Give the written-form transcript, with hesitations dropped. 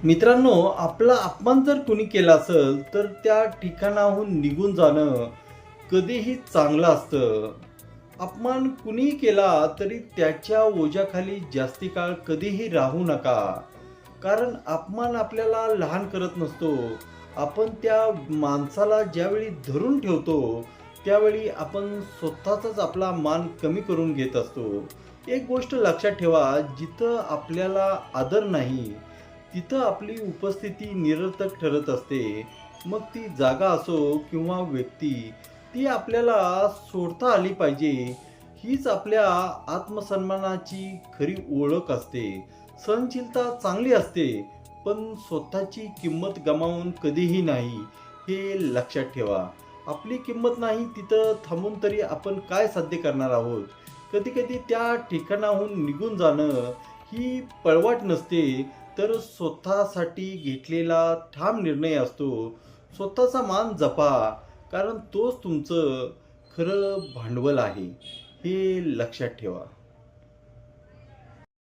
मित्रांनो, आपला अपमान जर कुणी केला असेल तर त्या ठिकाणाहून निघून जाणं कधीही चांगलं असतं. अपमान कुणीही केला तरी त्याच्या ओझ्याखाली जास्ती काळ कधीही राहू नका. कारण अपमान आपल्याला लहान करत नसतो. आपण त्या माणसाला ज्यावेळी धरून ठेवतो त्यावेळी आपण स्वतःचाच आपला मान कमी करून घेत असतो. एक गोष्ट लक्षात ठेवा, जिथं आपल्याला आदर नाही तिथं आपली उपस्थिती निरर्थक ठरत असते. मग ती जागा असो किंवा व्यक्ती, ती आपल्याला सोडता आली पाहिजे. हीच आपल्या आत्मसन्मानाची खरी ओळख असते. सहनशीलता चांगली असते, पण स्वतःची किंमत गमावून कधीही नाही, हे लक्षात ठेवा. आपली किंमत नाही तिथं थांबून तरी आपण काय साध्य करणार आहोत. कधी कधी त्या ठिकाणाहून निघून जाणं ही पळवाट नसते, तर स्वतःसाठी घेतलेला ठाम निर्णय असतो. स्वतःचा मान जपा, कारण तोच तुमचं खरं भांडवल आहे, हे लक्षात ठेवा.